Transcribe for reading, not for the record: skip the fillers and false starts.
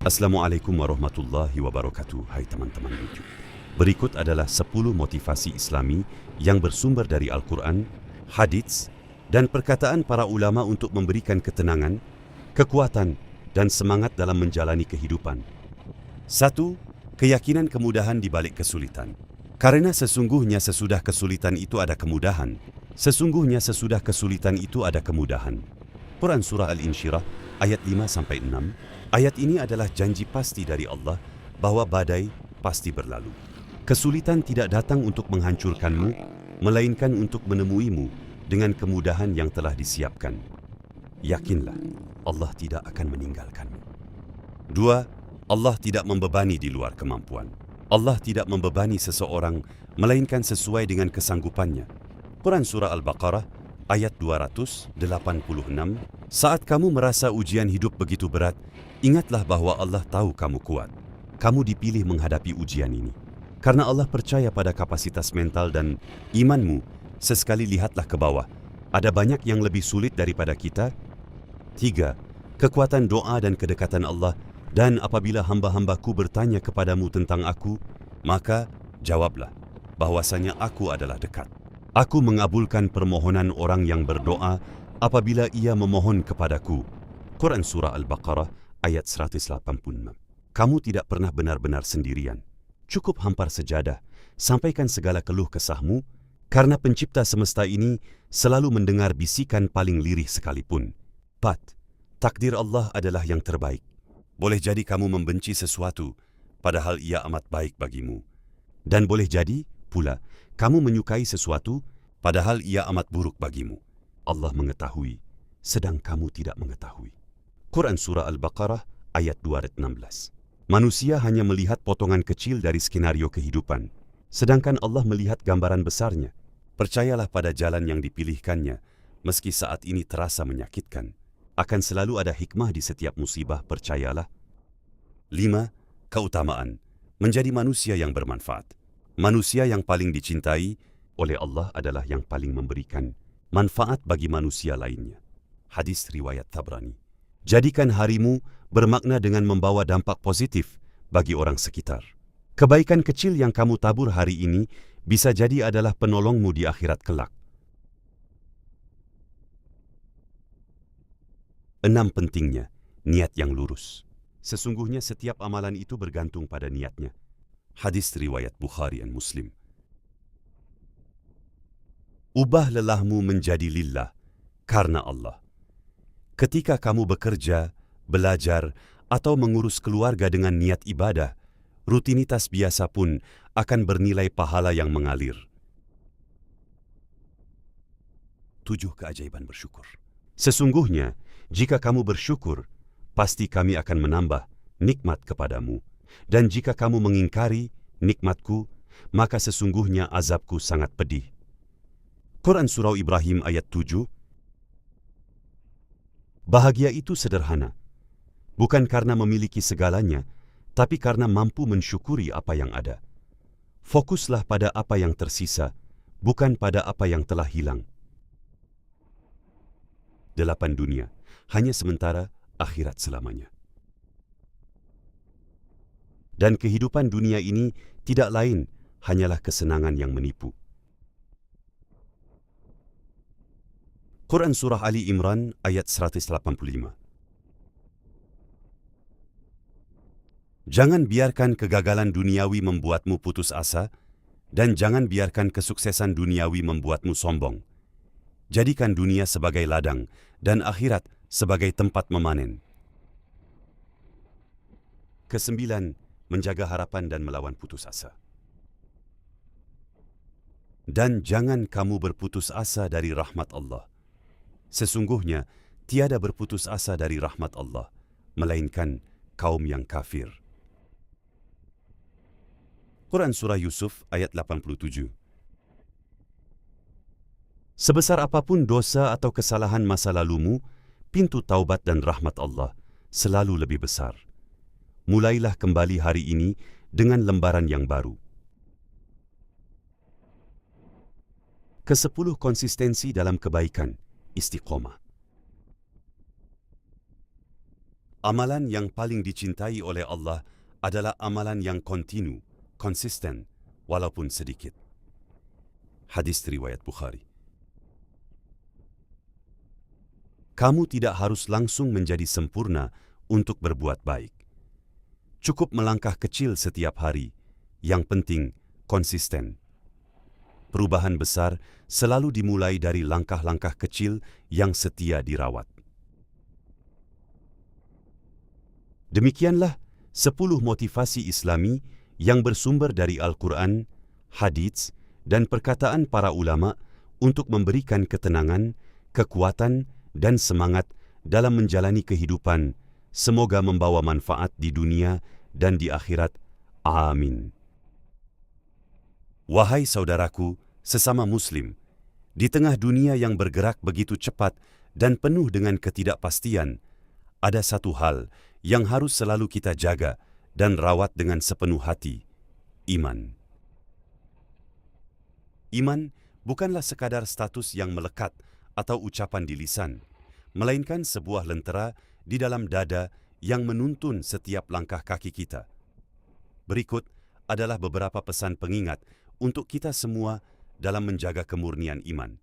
Assalamualaikum warahmatullahi wabarakatuh. Hai teman-teman YouTube. Berikut adalah 10 motivasi Islami yang bersumber dari Al-Quran, hadits, dan perkataan para ulama untuk memberikan ketenangan, kekuatan, dan semangat dalam menjalani kehidupan. 1. Keyakinan kemudahan di balik kesulitan. Karena sesungguhnya sesudah kesulitan itu ada kemudahan. Sesungguhnya sesudah kesulitan itu ada kemudahan. Quran Surah Al-Insyirah ayat 5-6. Ayat ini adalah janji pasti dari Allah bahwa badai pasti berlalu. Kesulitan tidak datang untuk menghancurkanmu, melainkan untuk menemuimu dengan kemudahan yang telah disiapkan. Yakinlah, Allah tidak akan meninggalkanmu. 2. Allah tidak membebani di luar kemampuan. Allah tidak membebani seseorang, melainkan sesuai dengan kesanggupannya. Quran Surah Al-Baqarah ayat 286, saat kamu merasa ujian hidup begitu berat, ingatlah bahwa Allah tahu kamu kuat. Kamu dipilih menghadapi ujian ini. Karena Allah percaya pada kapasitas mental dan imanmu, sesekali lihatlah ke bawah. Ada banyak yang lebih sulit daripada kita. 3. Kekuatan doa dan kedekatan Allah. Dan apabila hamba-hambaku bertanya kepadamu tentang aku, maka jawablah bahwasanya aku adalah dekat. Aku mengabulkan permohonan orang yang berdoa apabila ia memohon kepadaku. Quran Surah Al-Baqarah ayat 186. Kamu tidak pernah benar-benar sendirian. Cukup hampar sejadah, sampaikan segala keluh kesahmu, karena pencipta semesta ini selalu mendengar bisikan paling lirih sekalipun. 4. Takdir Allah adalah yang terbaik. Boleh jadi kamu membenci sesuatu, padahal ia amat baik bagimu. Dan boleh jadi pula kamu menyukai sesuatu, padahal ia amat buruk bagimu. Allah mengetahui, sedang kamu tidak mengetahui. Quran Surah Al-Baqarah ayat 216. Manusia hanya melihat potongan kecil dari skenario kehidupan, sedangkan Allah melihat gambaran besarnya. Percayalah pada jalan yang dipilihkannya, meski saat ini terasa menyakitkan. Akan selalu ada hikmah di setiap musibah, percayalah. 5. Keutamaan. Menjadi manusia yang bermanfaat. Manusia yang paling dicintai oleh Allah adalah yang paling memberikan manfaat bagi manusia lainnya. Hadis riwayat Tabrani. Jadikan harimu bermakna dengan membawa dampak positif bagi orang sekitar. Kebaikan kecil yang kamu tabur hari ini bisa jadi adalah penolongmu di akhirat kelak. 6. Pentingnya niat yang lurus. Sesungguhnya setiap amalan itu bergantung pada niatnya. Hadis riwayat Bukhari dan Muslim. Ubah lelahmu menjadi lillah, karena Allah. Ketika kamu bekerja, belajar, atau mengurus keluarga dengan niat ibadah, rutinitas biasa pun akan bernilai pahala yang mengalir. 7. Keajaiban bersyukur. Sesungguhnya, jika kamu bersyukur, pasti kami akan menambah nikmat kepadamu. Dan jika kamu mengingkari nikmatku, maka sesungguhnya azabku sangat pedih. Quran Surah Ibrahim ayat 7. Bahagia itu sederhana, bukan karena memiliki segalanya, tapi karena mampu mensyukuri apa yang ada. Fokuslah pada apa yang tersisa, bukan pada apa yang telah hilang. 8. Dunia, hanya sementara, akhirat selamanya. Dan kehidupan dunia ini tidak lain hanyalah kesenangan yang menipu. Quran Surah Ali Imran ayat 185. Jangan biarkan kegagalan duniawi membuatmu putus asa, dan jangan biarkan kesuksesan duniawi membuatmu sombong. Jadikan dunia sebagai ladang dan akhirat sebagai tempat memanen. 9. Menjaga harapan dan melawan putus asa. Dan jangan kamu berputus asa dari rahmat Allah. Sesungguhnya tiada berputus asa dari rahmat Allah, melainkan kaum yang kafir. Quran Surah Yusuf ayat 87. Sebesar apapun dosa atau kesalahan masa lalumu, pintu taubat dan rahmat Allah selalu lebih besar. Mulailah kembali hari ini dengan lembaran yang baru. 10. Konsistensi dalam kebaikan, istiqomah. Amalan yang paling dicintai oleh Allah adalah amalan yang kontinu, konsisten, walaupun sedikit. Hadis riwayat Bukhari. Kamu tidak harus langsung menjadi sempurna untuk berbuat baik. Cukup melangkah kecil setiap hari, yang penting konsisten. Perubahan besar selalu dimulai dari langkah-langkah kecil yang setia dirawat. Demikianlah 10 motivasi Islami yang bersumber dari Al-Quran, hadits, dan perkataan para ulama untuk memberikan ketenangan, kekuatan, dan semangat dalam menjalani kehidupan. Semoga membawa manfaat di dunia dan di akhirat. Amin. Wahai saudaraku, sesama Muslim, di tengah dunia yang bergerak begitu cepat dan penuh dengan ketidakpastian, ada satu hal yang harus selalu kita jaga dan rawat dengan sepenuh hati, iman. Iman bukanlah sekadar status yang melekat atau ucapan di lisan, melainkan sebuah lentera di dalam dada yang menuntun setiap langkah kaki kita. Berikut adalah beberapa pesan pengingat untuk kita semua dalam menjaga kemurnian iman.